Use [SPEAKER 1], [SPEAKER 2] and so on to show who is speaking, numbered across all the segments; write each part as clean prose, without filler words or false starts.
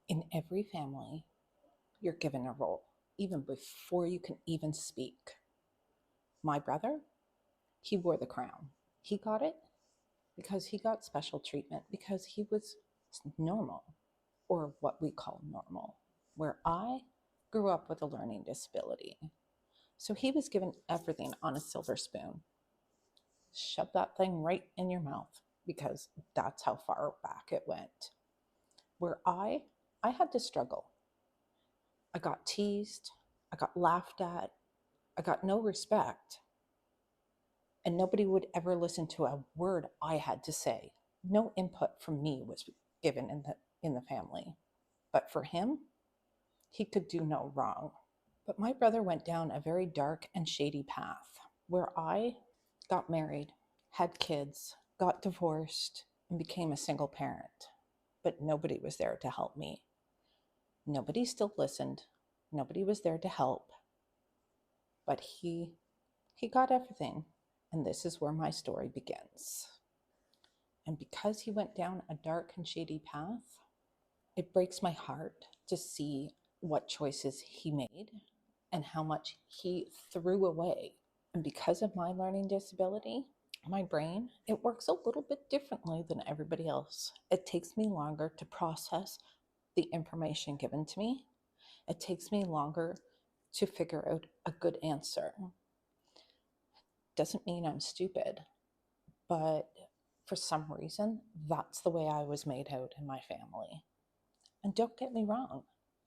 [SPEAKER 1] In every family, you're given a role, even before you can even speak. My brother, he wore the crown. He got it because he got special treatment because he was normal, or what we call normal, where I grew up with a learning disability. So he was given everything on a silver spoon. Shove that thing right in your mouth because that's how far back it went. Where I had to struggle. I got teased, I got laughed at, I got no respect, and nobody would ever listen to a word I had to say. No input from me was given in the family. But for him, he could do no wrong. But my brother went down a very dark and shady path where I got married, had kids, got divorced, and became a single parent. But nobody was there to help me. Nobody still listened. Nobody was there to help. But he got everything. And this is where my story begins. And because he went down a dark and shady path, it breaks my heart to see what choices he made and how much he threw away. And because of my learning disability, my brain, it works a little bit differently than everybody else. It takes me longer to process the information given to me. It takes me longer to figure out a good answer. Doesn't mean I'm stupid, but for some reason, that's the way I was made out in my family. And don't get me wrong,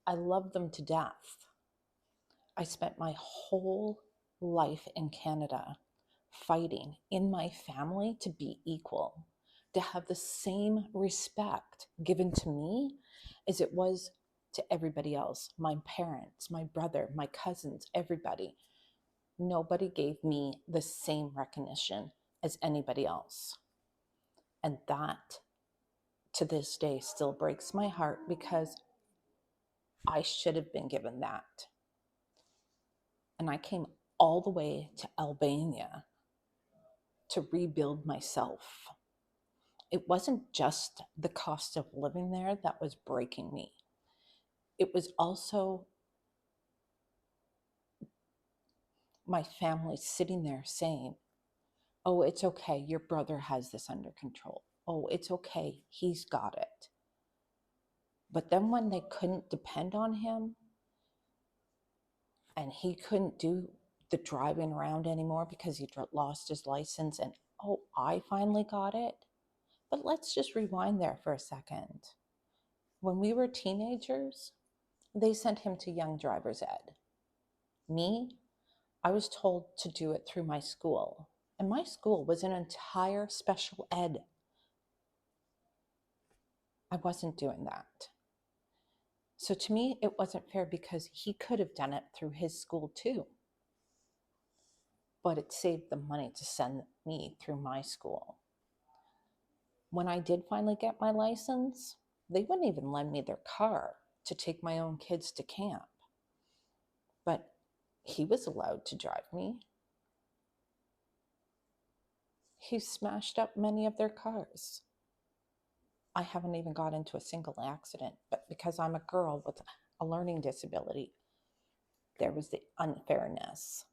[SPEAKER 1] I love them to death. I spent my whole life in Canada fighting in my family to be equal, to have the same respect given to me as it was to everybody else, my parents, my brother, my cousins, everybody. Nobody gave me the same recognition as anybody else. And that to this day still breaks my heart because I should have been given that. And I came all the way to Albania to rebuild myself. It wasn't just the cost of living there that was breaking me. It was also my family sitting there saying, oh, it's okay, your brother has this under control. Oh, it's okay, he's got it. But then when they couldn't depend on him and he couldn't do the driving around anymore because he lost his license, and oh, I finally got it. But let's just rewind there for a second. When we were teenagers, they sent him to Young Driver's Ed. Me, I was told to do it through my school. And my school was an entire special ed. I wasn't doing that. So to me, it wasn't fair because he could have done it through his school too. But it saved the money to send me through my school. When I did finally get my license, they wouldn't even lend me their car to take my own kids to camp. But he was allowed to drive me. He smashed up many of their cars. I haven't even got into a single accident, but because I'm a girl with a learning disability, there was the unfairness.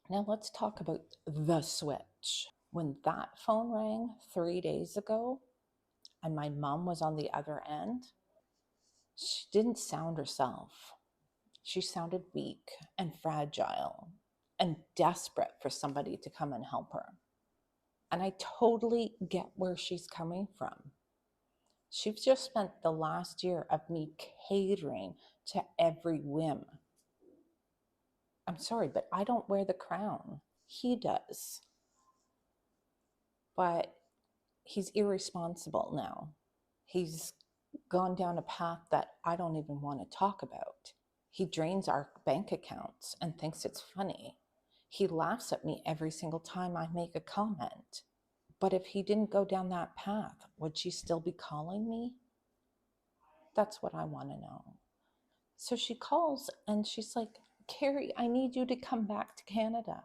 [SPEAKER 1] Now let's talk about the switch. When that phone rang 3 days ago and my mom was on the other end, she didn't sound herself. She sounded weak and fragile and desperate for somebody to come and help her. And I totally get where she's coming from. She's just spent the last year of me catering to every whim. I'm sorry, but I don't wear the crown. He does. But he's irresponsible now. He's gone down a path that I don't even want to talk about. He drains our bank accounts and thinks it's funny. He laughs at me every single time I make a comment. But if he didn't go down that path, would she still be calling me? That's what I want to know. So she calls and she's like, Carrie, I need you to come back to Canada.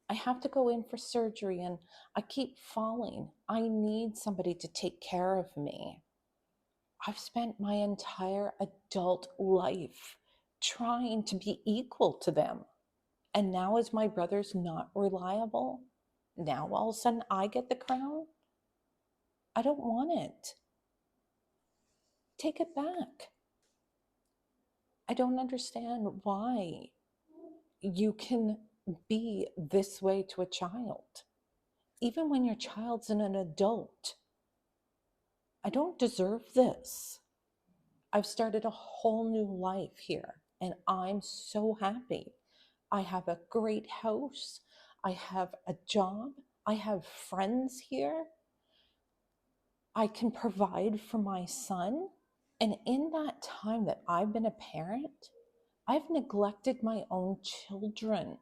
[SPEAKER 1] I have to go in for surgery and I keep falling. I need somebody to take care of me. I've spent my entire adult life trying to be equal to them. And now, as my brother's not reliable, now all of a sudden I get the crown? I don't want it. Take it back. I don't understand why you can be this way to a child, even when your child's an adult. I don't deserve this. I've started a whole new life here, and I'm so happy. I have a great house. I have a job. I have friends here. I can provide for my son. And in that time that I've been a parent, I've neglected my own children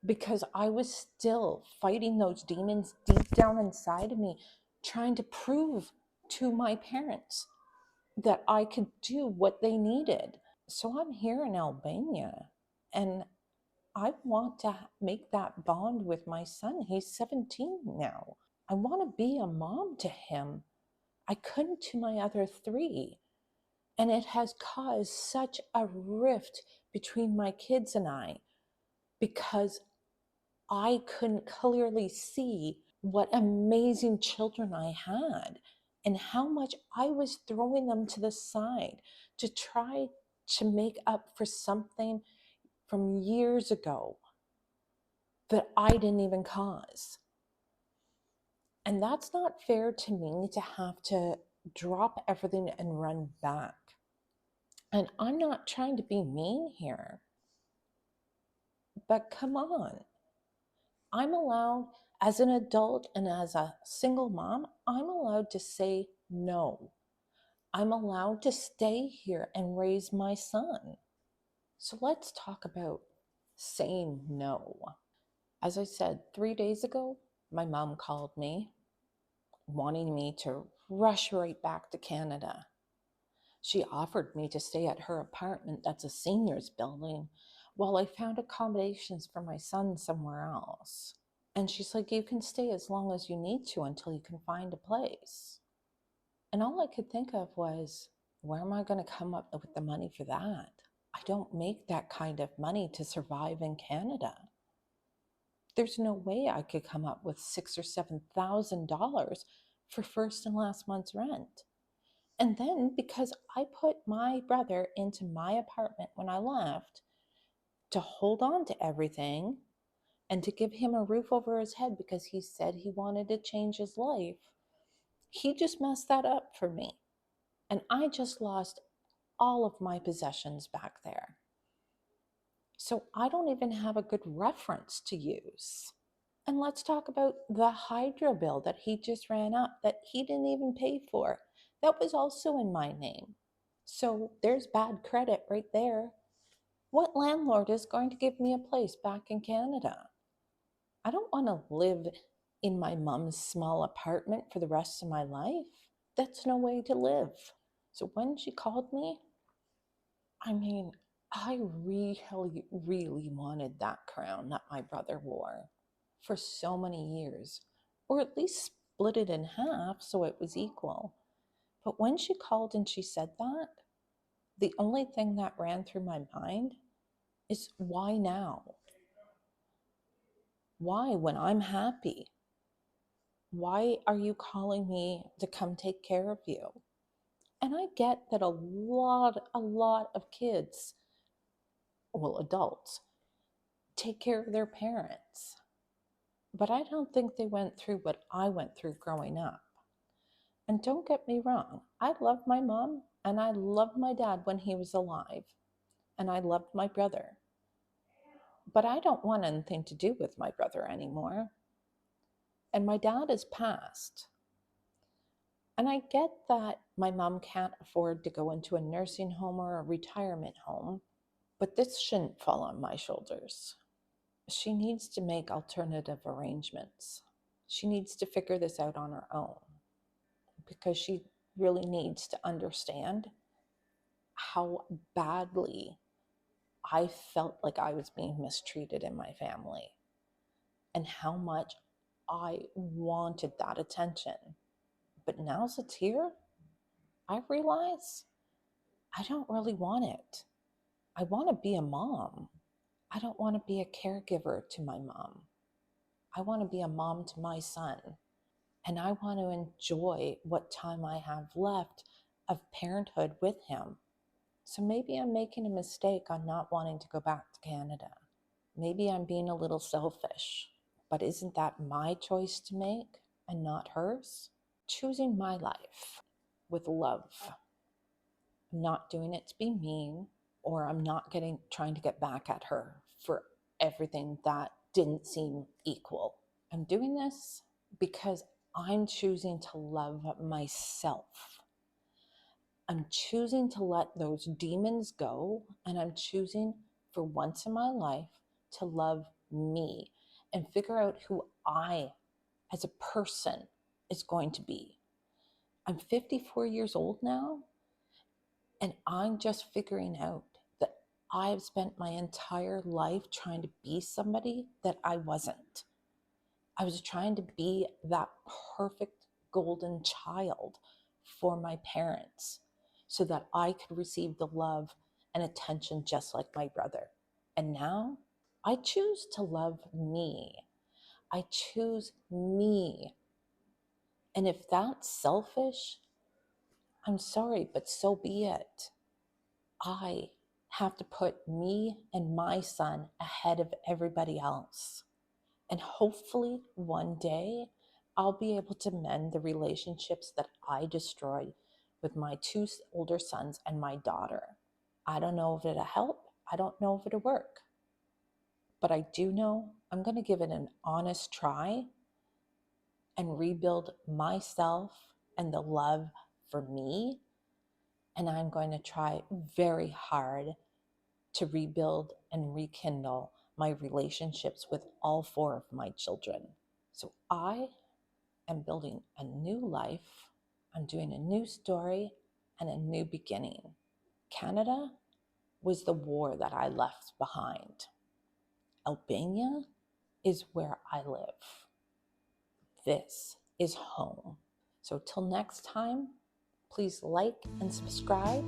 [SPEAKER 1] because I was still fighting those demons deep down inside of me, trying to prove to my parents that I could do what they needed. So I'm here in Albania, and I want to make that bond with my son. He's 17 now. I want to be a mom to him. I couldn't to my other three. And it has caused such a rift between my kids and I because I couldn't clearly see what amazing children I had and how much I was throwing them to the side to try to make up for something from years ago that I didn't even cause. And that's not fair to me to have to drop everything and run back. And I'm not trying to be mean here, but come on. I'm allowed, as an adult and as a single mom, I'm allowed to say no. I'm allowed to stay here and raise my son. So let's talk about saying no. As I said, 3 days ago, my mom called me wanting me to rush right back to Canada. She offered me to stay at her apartment that's a seniors building while I found accommodations for my son somewhere else. And she's like, you can stay as long as you need to until you can find a place. And all I could think of was, where am I going to come up with the money for that? I don't make that kind of money to survive in Canada. There's no way I could come up with $6,000 or $7,000 for first and last month's rent. And then because I put my brother into my apartment when I left to hold on to everything and to give him a roof over his head because he said he wanted to change his life, he just messed that up for me. And I just lost all of my possessions back there. So I don't even have a good reference to use. And let's talk about the hydro bill that he just ran up that he didn't even pay for. That was also in my name. So there's bad credit right there. What landlord is going to give me a place back in Canada? I don't want to live in my mom's small apartment for the rest of my life. That's no way to live. So when she called me, I really, really wanted that crown that my brother wore for so many years, or at least split it in half so it was equal. But when she called and she said that, the only thing that ran through my mind is, why now? Why, when I'm happy? Why are you calling me to come take care of you? And I get that a lot of kids, well, adults, take care of their parents. But I don't think they went through what I went through growing up. And don't get me wrong, I love my mom and I loved my dad when he was alive. And I loved my brother. But I don't want anything to do with my brother anymore. And my dad has passed. And I get that my mom can't afford to go into a nursing home or a retirement home, but this shouldn't fall on my shoulders. She needs to make alternative arrangements. She needs to figure this out on her own because she really needs to understand how badly I felt like I was being mistreated in my family and how much I wanted that attention. But now that it's here, I realize I don't really want it. I want to be a mom. I don't want to be a caregiver to my mom. I want to be a mom to my son. And I want to enjoy what time I have left of parenthood with him. So maybe I'm making a mistake on not wanting to go back to Canada. Maybe I'm being a little selfish, but isn't that my choice to make and not hers? Choosing my life with love. I'm not doing it to be mean, or I'm not trying to get back at her for everything that didn't seem equal. I'm doing this because I'm choosing to love myself. I'm choosing to let those demons go, and I'm choosing for once in my life to love me and figure out who I as a person is going to be. I'm 54 years old now, and I'm just figuring out that I've spent my entire life trying to be somebody that I wasn't. I was trying to be that perfect golden child for my parents so that I could receive the love and attention just like my brother. And now I choose to love me. I choose me. And if that's selfish, I'm sorry, but so be it. I have to put me and my son ahead of everybody else. And hopefully one day I'll be able to mend the relationships that I destroyed with my two older sons and my daughter. I don't know if it'll help. I don't know if it'll work. But I do know I'm going to give it an honest try and rebuild myself and the love for me. And I'm going to try very hard to rebuild and rekindle my relationships with all four of my children. So I am building a new life. I'm doing a new story and a new beginning. Canada was the war that I left behind. Albania is where I live. This is home. So till next time, please like and subscribe